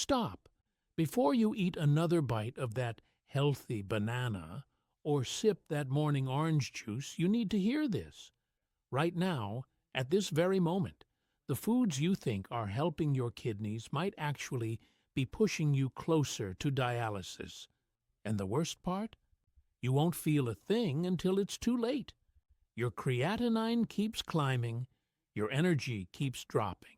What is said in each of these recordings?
Stop. Before you eat another bite of that healthy banana or sip that morning orange juice, you need to hear this. Right now, at this very moment, the foods you think are helping your kidneys might actually be pushing you closer to dialysis. And the worst part? You won't feel a thing until it's too late. Your creatinine keeps climbing, your energy keeps dropping,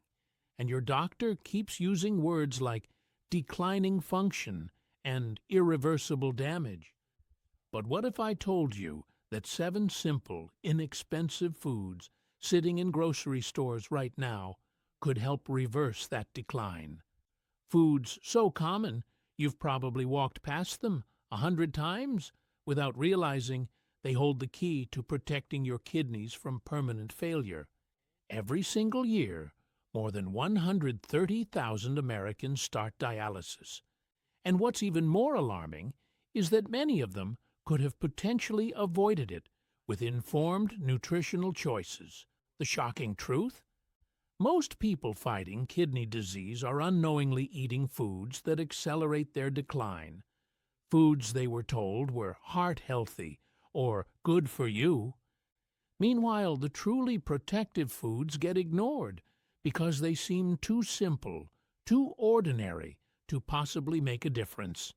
and your doctor keeps using words like declining function and irreversible damage. But what if I told you that 7 simple, inexpensive foods sitting in grocery stores right now could help reverse that decline? Foods so common you've probably walked past them 100 times without realizing they hold the key to protecting your kidneys from permanent failure. Every single year, more than 130,000 Americans start dialysis. And what's even more alarming is that many of them could have potentially avoided it with informed nutritional choices. The shocking truth? Most people fighting kidney disease are unknowingly eating foods that accelerate their decline. Foods they were told were heart-healthy or good for you. Meanwhile, the truly protective foods get ignored because they seem too simple, too ordinary to possibly make a difference.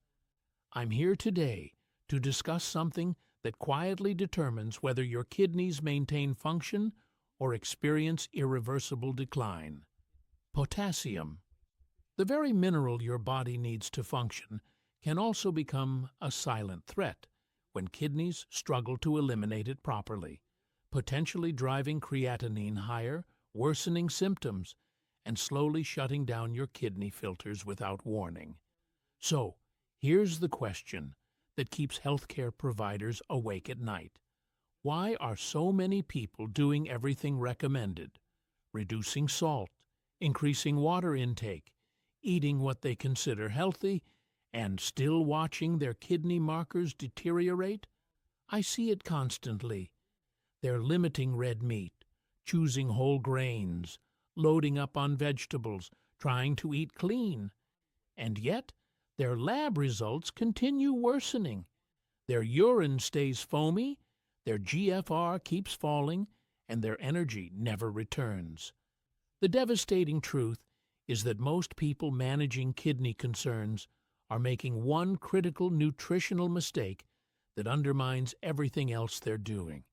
I'm here today to discuss something that quietly determines whether your kidneys maintain function or experience irreversible decline. Potassium. The very mineral your body needs to function can also become a silent threat when kidneys struggle to eliminate it properly, potentially driving creatinine higher, worsening symptoms, and slowly shutting down your kidney filters without warning. So, here's the question that keeps healthcare providers awake at night. Why are so many people doing everything recommended? Reducing salt, increasing water intake, eating what they consider healthy, and still watching their kidney markers deteriorate? I see it constantly. They're limiting red meat, choosing whole grains, loading up on vegetables, trying to eat clean. And yet, their lab results continue worsening. Their urine stays foamy, their GFR keeps falling, and their energy never returns. The devastating truth is that most people managing kidney concerns are making one critical nutritional mistake that undermines everything else they're doing.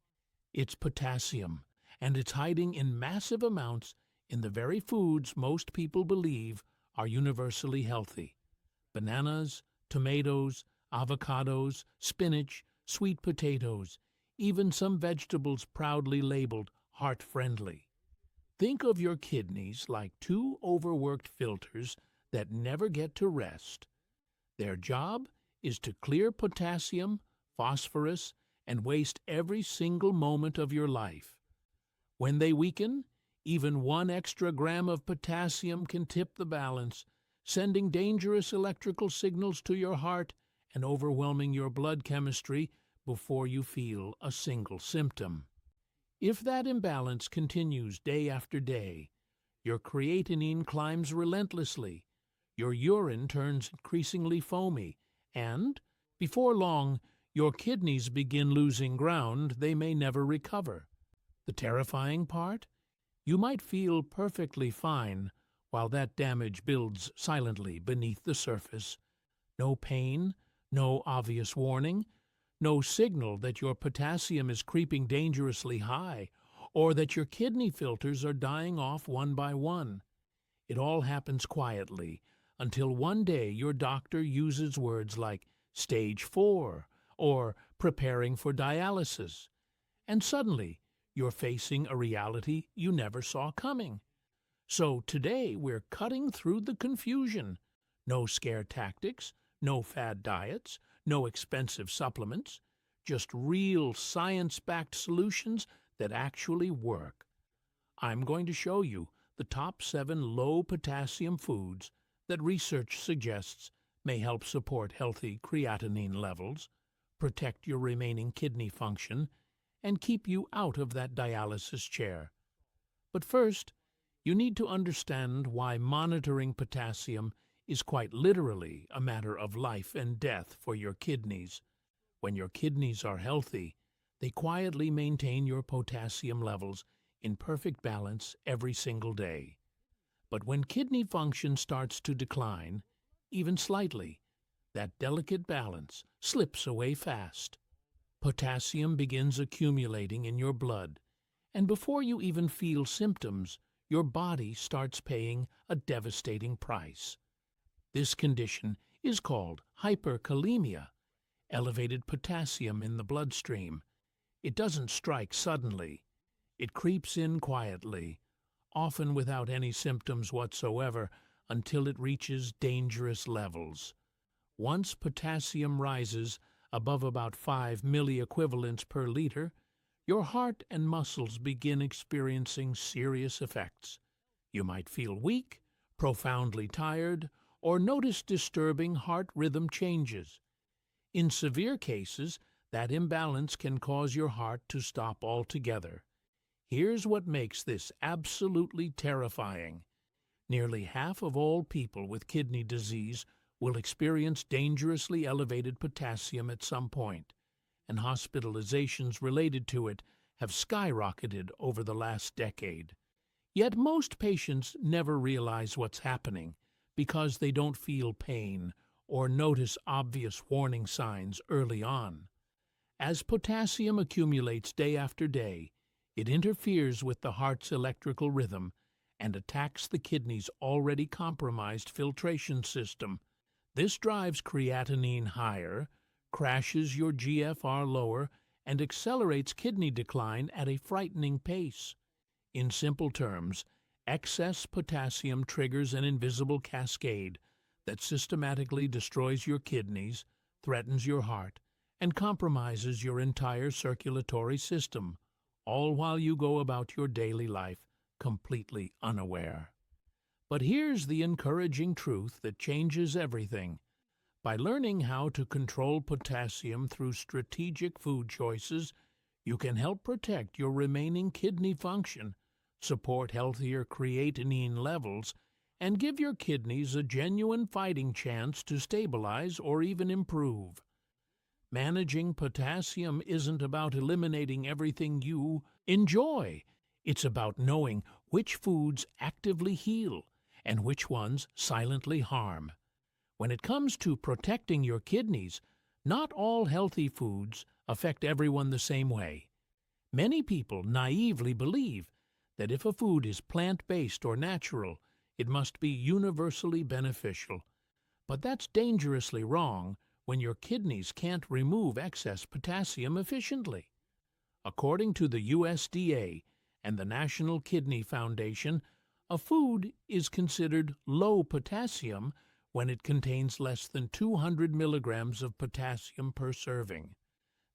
It's potassium, and it's hiding in massive amounts in the very foods most people believe are universally healthy. Bananas, tomatoes, avocados, spinach, sweet potatoes, even some vegetables proudly labeled heart-friendly. Think of your kidneys like 2 overworked filters that never get to rest. Their job is to clear potassium, phosphorus, and waste every single moment of your life. When they weaken, even 1 extra gram of potassium can tip the balance, sending dangerous electrical signals to your heart and overwhelming your blood chemistry before you feel a single symptom. If that imbalance continues day after day, your creatinine climbs relentlessly, your urine turns increasingly foamy, and, before long, your kidneys begin losing ground they may never recover. The terrifying part? You might feel perfectly fine while that damage builds silently beneath the surface. No pain, no obvious warning, no signal that your potassium is creeping dangerously high or that your kidney filters are dying off one by one. It all happens quietly until one day your doctor uses words like stage 4 or preparing for dialysis, and suddenly you're facing a reality you never saw coming. So today we're cutting through the confusion. No scare tactics, no fad diets, no expensive supplements, just real science-backed solutions that actually work. I'm going to show you the top 7 low-potassium foods that research suggests may help support healthy creatinine levels, protect your remaining kidney function, and keep you out of that dialysis chair. But first, you need to understand why monitoring potassium is quite literally a matter of life and death for your kidneys. When your kidneys are healthy, they quietly maintain your potassium levels in perfect balance every single day. But when kidney function starts to decline, even slightly, that delicate balance slips away fast. Potassium begins accumulating in your blood, and before you even feel symptoms, your body starts paying a devastating price. This condition is called hyperkalemia, elevated potassium in the bloodstream. It doesn't strike suddenly. It creeps in quietly, often without any symptoms whatsoever, until it reaches dangerous levels. Once potassium rises above about 5 milliequivalents per liter, your heart and muscles begin experiencing serious effects. You might feel weak, profoundly tired, or notice disturbing heart rhythm changes. In severe cases, that imbalance can cause your heart to stop altogether. Here's what makes this absolutely terrifying. Nearly half of all people with kidney disease will experience dangerously elevated potassium at some point, and hospitalizations related to it have skyrocketed over the last decade. Yet most patients never realize what's happening because they don't feel pain or notice obvious warning signs early on. As potassium accumulates day after day, it interferes with the heart's electrical rhythm and attacks the kidney's already compromised filtration system. This drives creatinine higher, crashes your GFR lower, and accelerates kidney decline at a frightening pace. In simple terms, excess potassium triggers an invisible cascade that systematically destroys your kidneys, threatens your heart, and compromises your entire circulatory system, all while you go about your daily life completely unaware. But here's the encouraging truth that changes everything. By learning how to control potassium through strategic food choices, you can help protect your remaining kidney function, support healthier creatinine levels, and give your kidneys a genuine fighting chance to stabilize or even improve. Managing potassium isn't about eliminating everything you enjoy. It's about knowing which foods actively heal and which ones silently harm. When it comes to protecting your kidneys, not all healthy foods affect everyone the same way. Many people naively believe that if a food is plant-based or natural, it must be universally beneficial. But that's dangerously wrong when your kidneys can't remove excess potassium efficiently. According to the USDA and the National Kidney Foundation, a food is considered low potassium when it contains less than 200 milligrams of potassium per serving.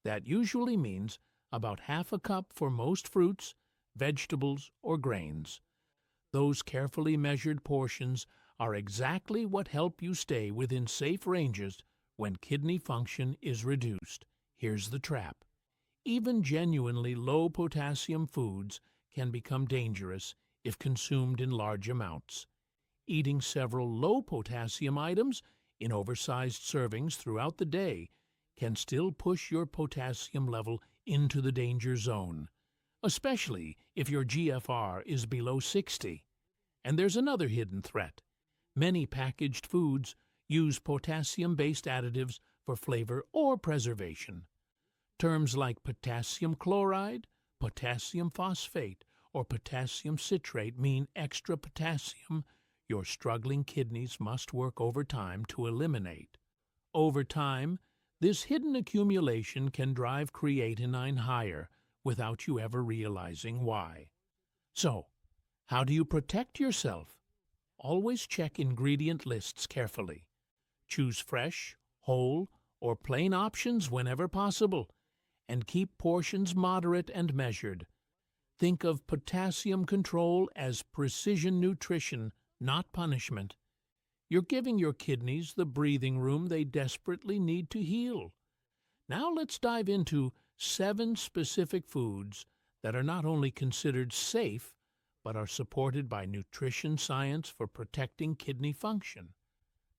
That usually means about half a cup for most fruits, vegetables, or grains. Those carefully measured portions are exactly what help you stay within safe ranges when kidney function is reduced. Here's the trap. Even genuinely low potassium foods can become dangerous if consumed in large amounts. Eating several low potassium items in oversized servings throughout the day can still push your potassium level into the danger zone, especially if your GFR is below 60. And there's another hidden threat. Many packaged foods use potassium-based additives for flavor or preservation. Terms like potassium chloride, potassium phosphate, or potassium citrate mean extra potassium your struggling kidneys must work overtime to eliminate. Over time, this hidden accumulation can drive creatinine higher without you ever realizing why. So, how do you protect yourself? Always check ingredient lists carefully. Choose fresh, whole, or plain options whenever possible, and keep portions moderate and measured. Think of potassium control as precision nutrition, not punishment. You're giving your kidneys the breathing room they desperately need to heal. Now let's dive into 7 specific foods that are not only considered safe, but are supported by nutrition science for protecting kidney function.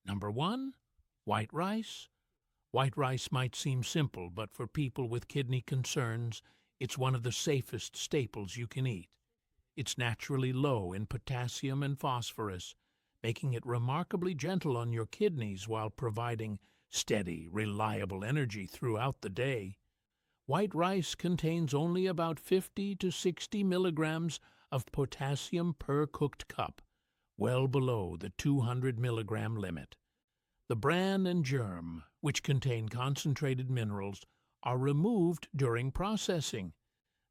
Number 1, white rice. White rice might seem simple, but for people with kidney concerns, it's one of the safest staples you can eat. It's naturally low in potassium and phosphorus, making it remarkably gentle on your kidneys while providing steady, reliable energy throughout the day. White rice contains only about 50 to 60 milligrams of potassium per cooked cup, well below the 200 milligram limit. The bran and germ, which contain concentrated minerals, are removed during processing.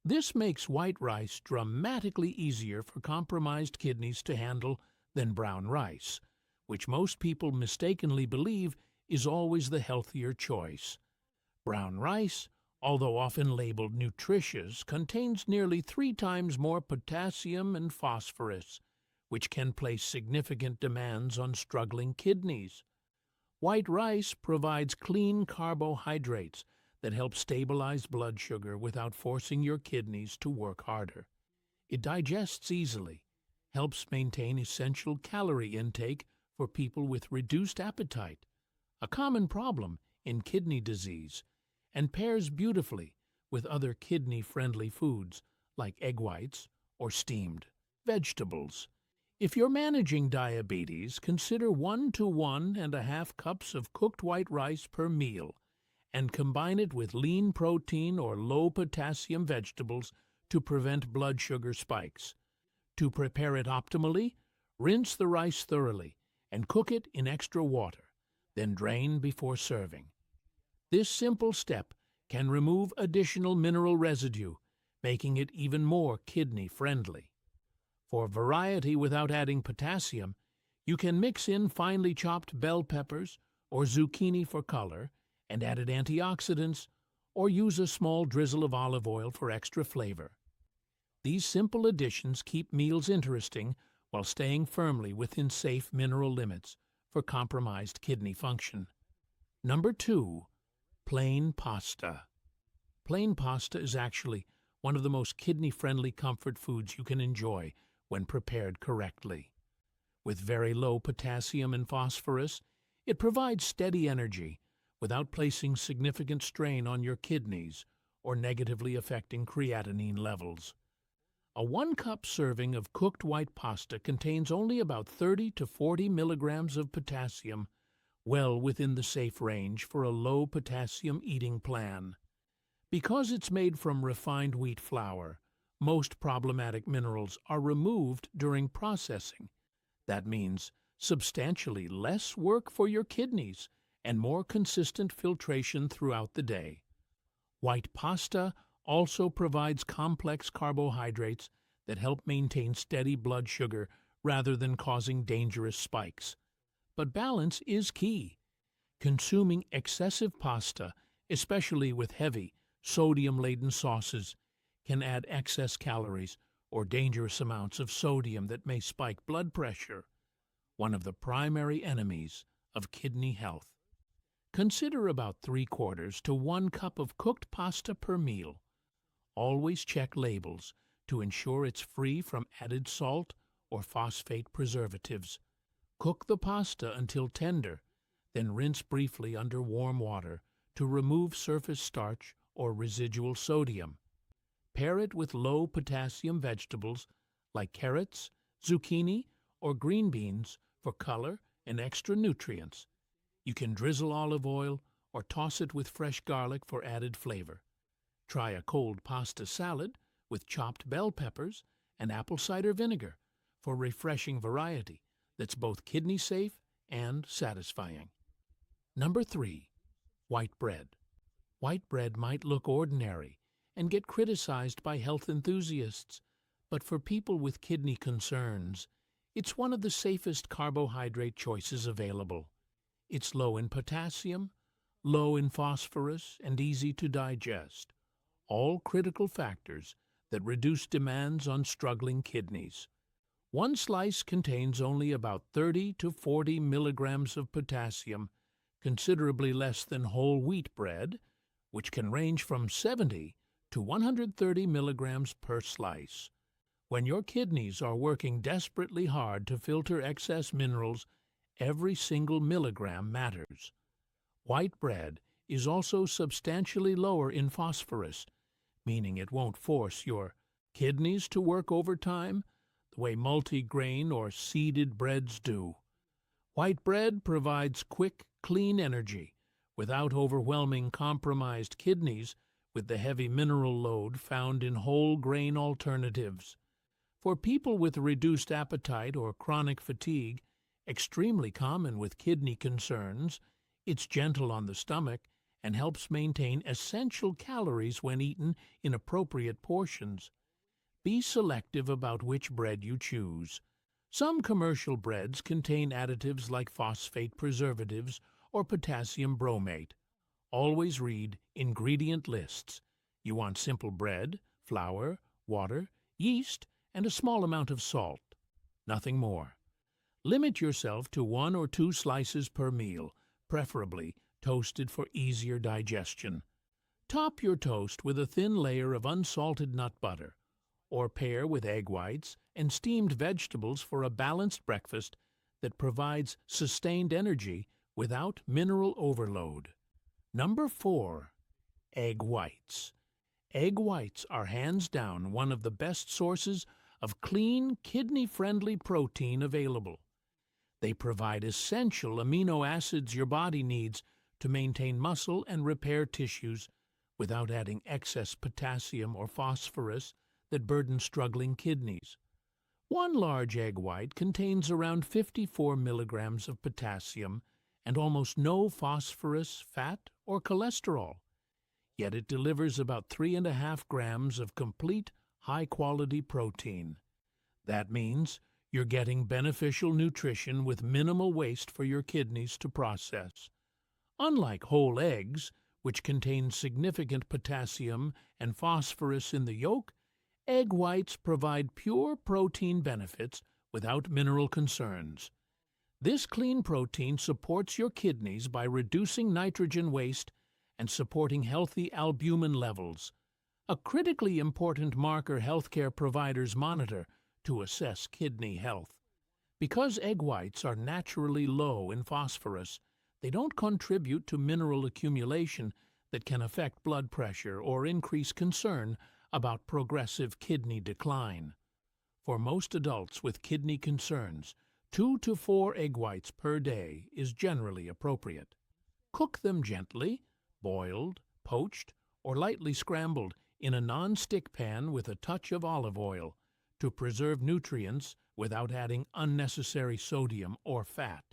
This makes white rice dramatically easier for compromised kidneys to handle than brown rice, which most people mistakenly believe is always the healthier choice. Brown rice, although often labeled nutritious, contains nearly 3 times more potassium and phosphorus, which can place significant demands on struggling kidneys. White rice provides clean carbohydrates that help stabilize blood sugar without forcing your kidneys to work harder. It digests easily, helps maintain essential calorie intake for people with reduced appetite, a common problem in kidney disease, and pairs beautifully with other kidney-friendly foods like egg whites or steamed vegetables. If you're managing diabetes, consider 1 to 1.5 cups of cooked white rice per meal and combine it with lean protein or low-potassium vegetables to prevent blood sugar spikes. To prepare it optimally, rinse the rice thoroughly and cook it in extra water, then drain before serving. This simple step can remove additional mineral residue, making it even more kidney-friendly. For variety without adding potassium, you can mix in finely chopped bell peppers or zucchini for color and added antioxidants, or use a small drizzle of olive oil for extra flavor. These simple additions keep meals interesting while staying firmly within safe mineral limits for compromised kidney function. Number 2, plain pasta. Plain pasta is actually one of the most kidney-friendly comfort foods you can enjoy when prepared correctly. With very low potassium and phosphorus, it provides steady energy without placing significant strain on your kidneys or negatively affecting creatinine levels. A 1-cup serving of cooked white pasta contains only about 30 to 40 milligrams of potassium, well within the safe range for a low-potassium eating plan. Because it's made from refined wheat flour, most problematic minerals are removed during processing. That means substantially less work for your kidneys and more consistent filtration throughout the day. White pasta also provides complex carbohydrates that help maintain steady blood sugar rather than causing dangerous spikes. But balance is key. Consuming excessive pasta, especially with heavy, sodium-laden sauces, can add excess calories or dangerous amounts of sodium that may spike blood pressure, one of the primary enemies of kidney health. Consider about 3/4 to 1 cup of cooked pasta per meal. Always check labels to ensure it's free from added salt or phosphate preservatives. Cook the pasta until tender, then rinse briefly under warm water to remove surface starch or residual sodium. Pair it with low-potassium vegetables like carrots, zucchini, or green beans for color and extra nutrients. You can drizzle olive oil or toss it with fresh garlic for added flavor. Try a cold pasta salad with chopped bell peppers and apple cider vinegar for refreshing variety that's both kidney-safe and satisfying. Number 3, white bread. White bread might look ordinary and get criticized by health enthusiasts, but for people with kidney concerns, it's one of the safest carbohydrate choices available. It's low in potassium, low in phosphorus, and easy to digest, all critical factors that reduce demands on struggling kidneys. 1 slice contains only about 30 to 40 milligrams of potassium, considerably less than whole wheat bread, which can range from 70 to 130 milligrams per slice. When your kidneys are working desperately hard to filter excess minerals Every single milligram matters. White bread is also substantially lower in phosphorus, meaning it won't force your kidneys to work overtime the way multigrain or seeded breads do. White bread provides quick, clean energy without overwhelming compromised kidneys with the heavy mineral load found in whole grain alternatives. For people with reduced appetite or chronic fatigue, extremely common with kidney concerns, it's gentle on the stomach and helps maintain essential calories when eaten in appropriate portions. Be selective about which bread you choose. Some commercial breads contain additives like phosphate preservatives or potassium bromate. Always read ingredient lists. You want simple bread, flour, water, yeast, and a small amount of salt. Nothing more. Limit yourself to 1 or 2 slices per meal, preferably toasted for easier digestion. Top your toast with a thin layer of unsalted nut butter, or pair with egg whites and steamed vegetables for a balanced breakfast that provides sustained energy without mineral overload. Number 4. Egg whites. Egg whites are hands down one of the best sources of clean, kidney-friendly protein available. They provide essential amino acids your body needs to maintain muscle and repair tissues without adding excess potassium or phosphorus that burden struggling kidneys. One large egg white contains around 54 milligrams of potassium and almost no phosphorus, fat, or cholesterol. Yet it delivers about 3.5 grams of complete, high-quality protein. That means you're getting beneficial nutrition with minimal waste for your kidneys to process. Unlike whole eggs, which contain significant potassium and phosphorus in the yolk, egg whites provide pure protein benefits without mineral concerns. This clean protein supports your kidneys by reducing nitrogen waste and supporting healthy albumin levels, a critically important marker healthcare providers monitor to assess kidney health. Because egg whites are naturally low in phosphorus, they don't contribute to mineral accumulation that can affect blood pressure or increase concern about progressive kidney decline. For most adults with kidney concerns, 2 to 4 egg whites per day is generally appropriate. Cook them gently, boiled, poached, or lightly scrambled in a non-stick pan with a touch of olive oil to preserve nutrients without adding unnecessary sodium or fat.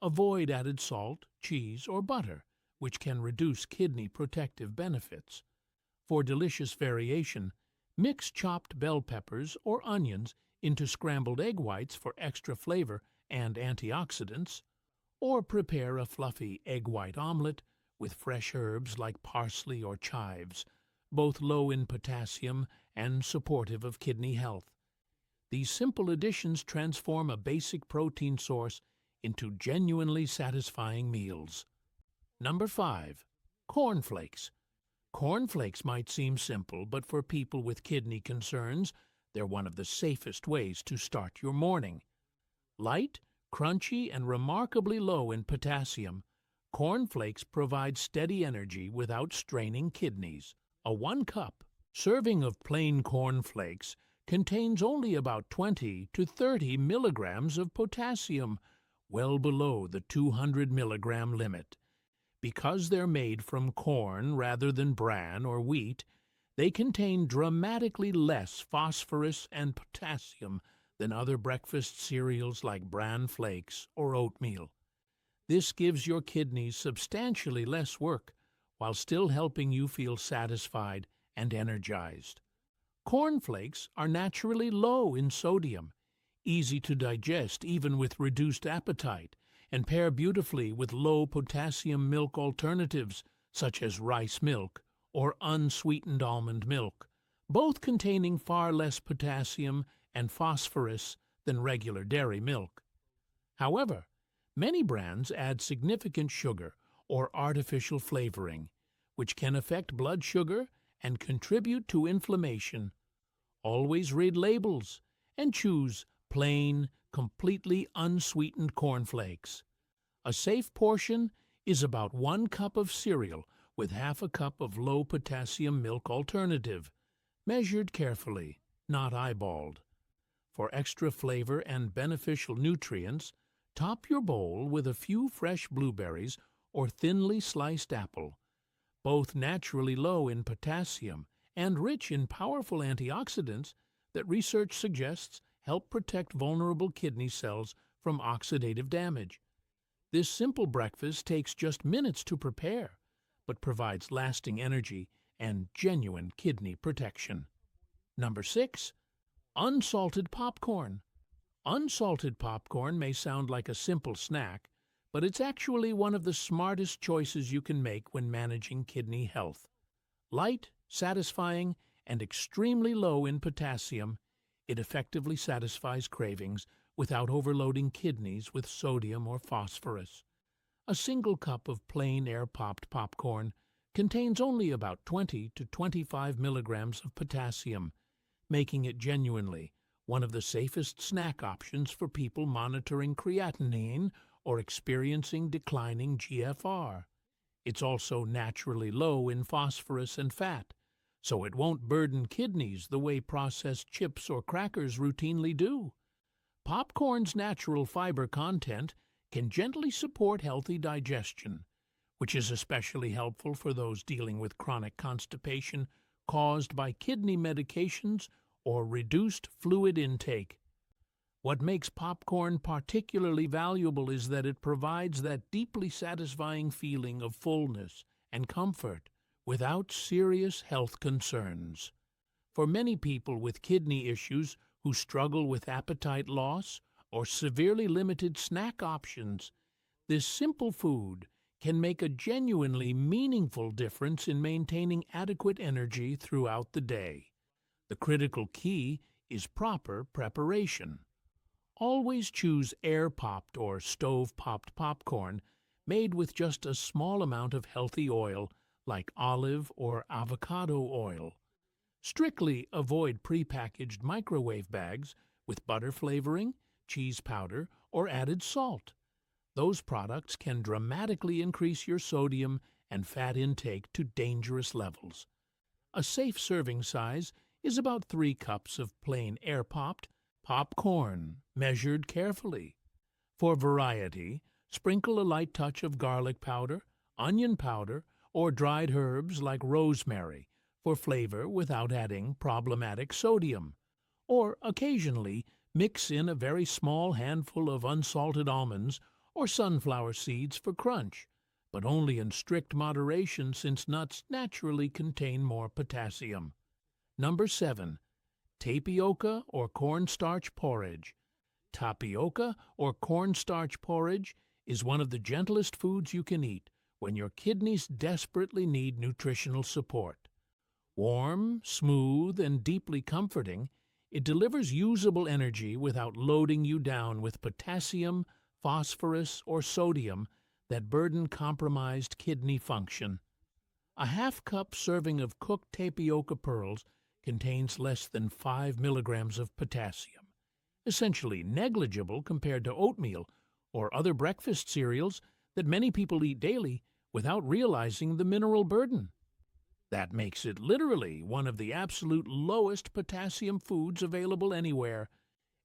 Avoid added salt, cheese, or butter, which can reduce kidney protective benefits. For delicious variation, mix chopped bell peppers or onions into scrambled egg whites for extra flavor and antioxidants, or prepare a fluffy egg white omelet with fresh herbs like parsley or chives, both low in potassium and supportive of kidney health. These simple additions transform a basic protein source into genuinely satisfying meals. Number 5. Cornflakes. Cornflakes might seem simple, but for people with kidney concerns, they're one of the safest ways to start your morning. Light, crunchy, and remarkably low in potassium, cornflakes provide steady energy without straining kidneys. A 1-cup serving of plain cornflakes contains only about 20 to 30 milligrams of potassium, well below the 200 milligram limit. Because they're made from corn rather than bran or wheat, they contain dramatically less phosphorus and potassium than other breakfast cereals like bran flakes or oatmeal. This gives your kidneys substantially less work while still helping you feel satisfied and energized. Cornflakes are naturally low in sodium, easy to digest even with reduced appetite, and pair beautifully with low-potassium milk alternatives such as rice milk or unsweetened almond milk, both containing far less potassium and phosphorus than regular dairy milk. However, many brands add significant sugar or artificial flavoring, which can affect blood sugar and contribute to inflammation. Always read labels and choose plain, completely unsweetened cornflakes. A safe portion is about 1 cup of cereal with half a cup of low-potassium milk alternative, measured carefully, not eyeballed. For extra flavor and beneficial nutrients, top your bowl with a few fresh blueberries or thinly sliced apple, both naturally low in potassium and rich in powerful antioxidants that research suggests help protect vulnerable kidney cells from oxidative damage. This simple breakfast takes just minutes to prepare, but provides lasting energy and genuine kidney protection. Number 6. Unsalted popcorn. Unsalted popcorn may sound like a simple snack, but it's actually one of the smartest choices you can make when managing kidney health. Light, satisfying, and extremely low in potassium, it effectively satisfies cravings without overloading kidneys with sodium or phosphorus. A single cup of plain air-popped popcorn contains only about 20 to 25 milligrams of potassium, making it genuinely one of the safest snack options for people monitoring creatinine or experiencing declining GFR. It's also naturally low in phosphorus and fat, so it won't burden kidneys the way processed chips or crackers routinely do. Popcorn's natural fiber content can gently support healthy digestion, which is especially helpful for those dealing with chronic constipation caused by kidney medications or reduced fluid intake. What makes popcorn particularly valuable is that it provides that deeply satisfying feeling of fullness and comfort without serious health concerns. For many people with kidney issues who struggle with appetite loss or severely limited snack options, this simple food can make a genuinely meaningful difference in maintaining adequate energy throughout the day. The critical key is proper preparation. Always choose air-popped or stove-popped popcorn made with just a small amount of healthy oil like olive or avocado oil. Strictly avoid prepackaged microwave bags with butter flavoring, cheese powder, or added salt. Those products can dramatically increase your sodium and fat intake to dangerous levels. A safe serving size is about 3 cups of plain air-popped popcorn, measured carefully. For variety, sprinkle a light touch of garlic powder, onion powder, or dried herbs like rosemary for flavor without adding problematic sodium. Or occasionally, mix in a very small handful of unsalted almonds or sunflower seeds for crunch, but only in strict moderation since nuts naturally contain more potassium. Number 7. Tapioca or cornstarch porridge. Tapioca or cornstarch porridge is one of the gentlest foods you can eat when your kidneys desperately need nutritional support. Warm, smooth, and deeply comforting, it delivers usable energy without loading you down with potassium, phosphorus, or sodium that burden compromised kidney function. A half-cup serving of cooked tapioca pearls contains less than 5 milligrams of potassium, essentially negligible compared to oatmeal or other breakfast cereals that many people eat daily without realizing the mineral burden. That makes it literally one of the absolute lowest potassium foods available anywhere.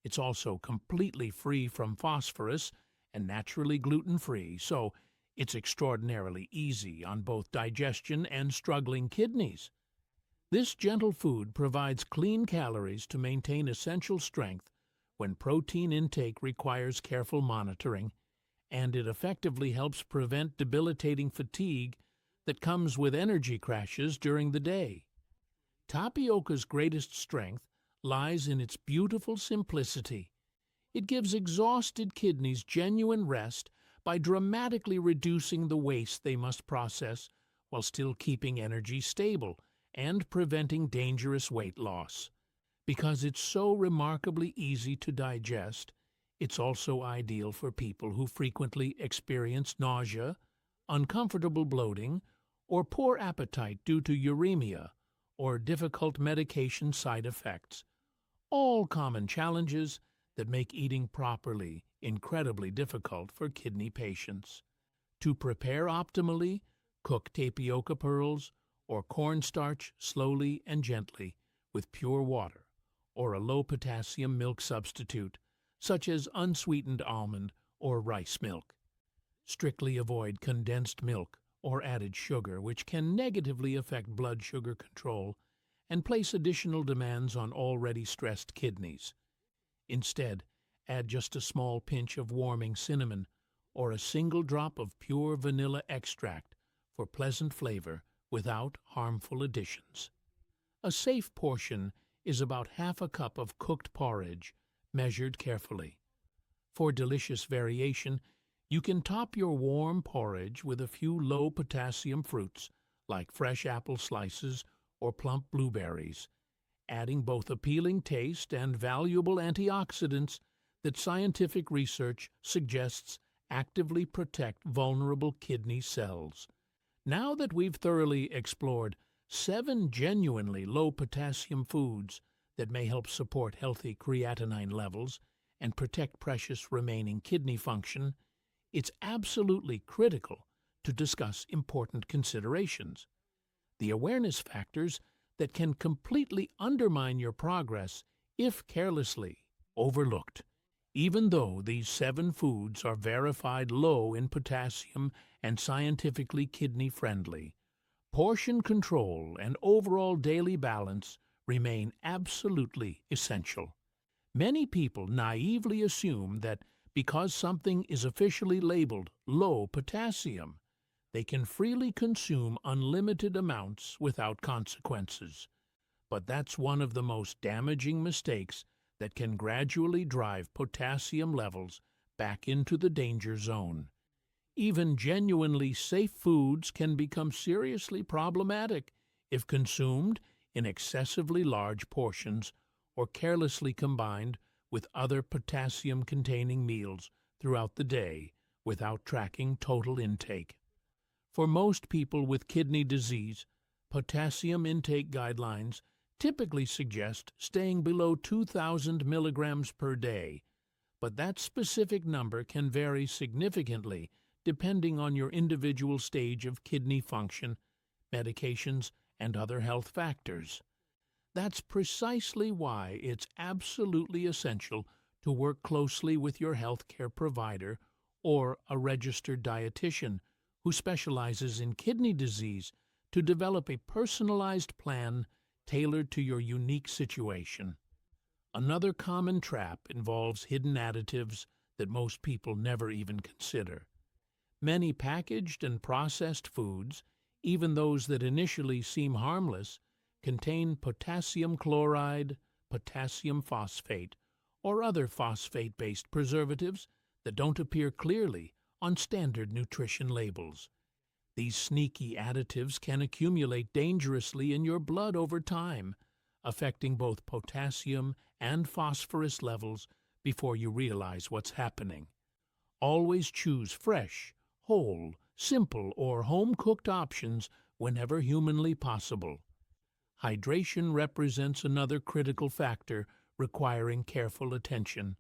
It's also completely free from phosphorus and naturally gluten-free, so it's extraordinarily easy on both digestion and struggling kidneys. This gentle food provides clean calories to maintain essential strength when protein intake requires careful monitoring, and it effectively helps prevent debilitating fatigue that comes with energy crashes during the day. Tapioca's greatest strength lies in its beautiful simplicity. It gives exhausted kidneys genuine rest by dramatically reducing the waste they must process while still keeping energy stable and preventing dangerous weight loss. Because it's so remarkably easy to digest, it's also ideal for people who frequently experience nausea, uncomfortable bloating, or poor appetite due to uremia or difficult medication side effects. All common challenges that make eating properly incredibly difficult for kidney patients. To prepare optimally, cook tapioca pearls or cornstarch slowly and gently with pure water or a low-potassium milk substitute, such as unsweetened almond or rice milk. Strictly avoid condensed milk or added sugar, which can negatively affect blood sugar control and place additional demands on already stressed kidneys. Instead, add just a small pinch of warming cinnamon or a single drop of pure vanilla extract for pleasant flavor without harmful additions. A safe portion is about half a cup of cooked porridge, measured carefully. For delicious variation, you can top your warm porridge with a few low-potassium fruits like fresh apple slices or plump blueberries, adding both appealing taste and valuable antioxidants that scientific research suggests actively protect vulnerable kidney cells. Now that we've thoroughly explored 7 genuinely low-potassium foods that may help support healthy creatinine levels and protect precious remaining kidney function, it's absolutely critical to discuss important considerations. The awareness factors that can completely undermine your progress if carelessly overlooked. Even though these 7 foods are verified low in potassium and scientifically kidney-friendly, portion control and overall daily balance remain absolutely essential. Many people naively assume that because something is officially labeled low potassium, they can freely consume unlimited amounts without consequences. But that's one of the most damaging mistakes that can gradually drive potassium levels back into the danger zone. Even genuinely safe foods can become seriously problematic if consumed in excessively large portions or carelessly combined with other potassium-containing meals throughout the day without tracking total intake. For most people with kidney disease, potassium intake guidelines typically suggest staying below 2,000 milligrams per day, but that specific number can vary significantly depending on your individual stage of kidney function, medications, and other health factors. That's precisely why it's absolutely essential to work closely with your healthcare provider or a registered dietitian who specializes in kidney disease to develop a personalized plan tailored to your unique situation. Another common trap involves hidden additives that most people never even consider. Many packaged and processed foods, even those that initially seem harmless, contain potassium chloride, potassium phosphate, or other phosphate-based preservatives that don't appear clearly on standard nutrition labels. These sneaky additives can accumulate dangerously in your blood over time, affecting both potassium and phosphorus levels before you realize what's happening. Always choose fresh, whole, simple, or home-cooked options whenever humanly possible. Hydration represents another critical factor requiring careful attention.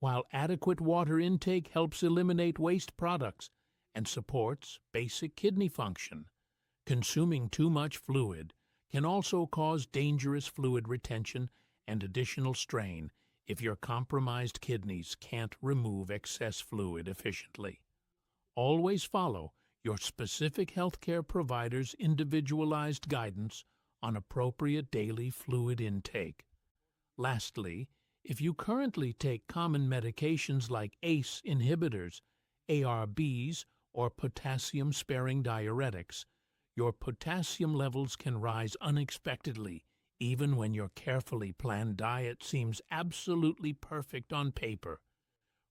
While adequate water intake helps eliminate waste products and supports basic kidney function, consuming too much fluid can also cause dangerous fluid retention and additional strain if your compromised kidneys can't remove excess fluid efficiently. Always follow your specific healthcare provider's individualized guidance on appropriate daily fluid intake. Lastly, if you currently take common medications like ACE inhibitors, ARBs, or potassium-sparing diuretics, your potassium levels can rise unexpectedly, even when your carefully planned diet seems absolutely perfect on paper.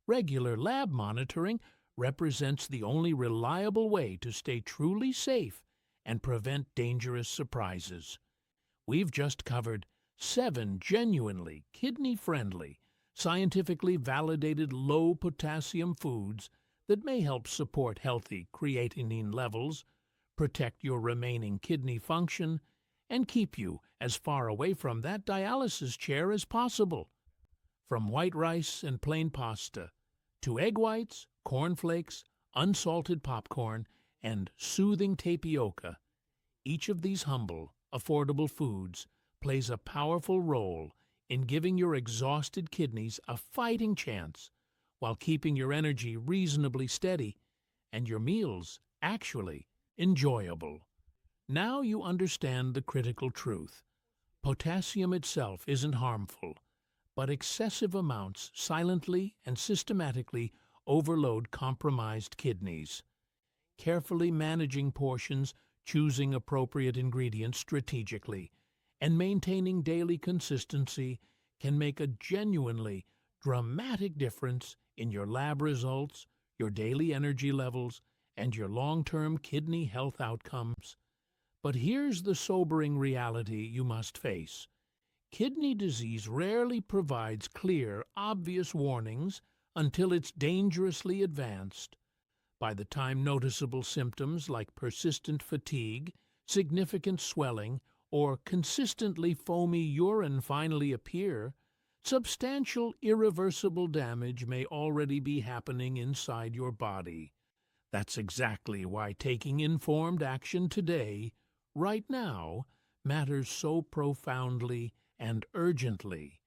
Regular lab monitoring represents the only reliable way to stay truly safe and prevent dangerous surprises. We've just covered 7 genuinely kidney-friendly, scientifically validated low-potassium foods that may help support healthy creatinine levels, protect your remaining kidney function, and keep you as far away from that dialysis chair as possible. From white rice and plain pasta to egg whites, cornflakes, unsalted popcorn, and soothing tapioca, each of these humble, affordable foods plays a powerful role in giving your exhausted kidneys a fighting chance while keeping your energy reasonably steady and your meals actually enjoyable. Now you understand the critical truth. Potassium itself isn't harmful, but excessive amounts silently and systematically overload compromised kidneys. Carefully managing portions, choosing appropriate ingredients strategically, and maintaining daily consistency can make a genuinely dramatic difference in your lab results, your daily energy levels, and your long-term kidney health outcomes. But here's the sobering reality you must face. Kidney disease rarely provides clear, obvious warnings until it's dangerously advanced. By the time noticeable symptoms like persistent fatigue, significant swelling, or consistently foamy urine finally appear, substantial irreversible damage may already be happening inside your body. That's exactly why taking informed action today, right now, matters so profoundly and urgently.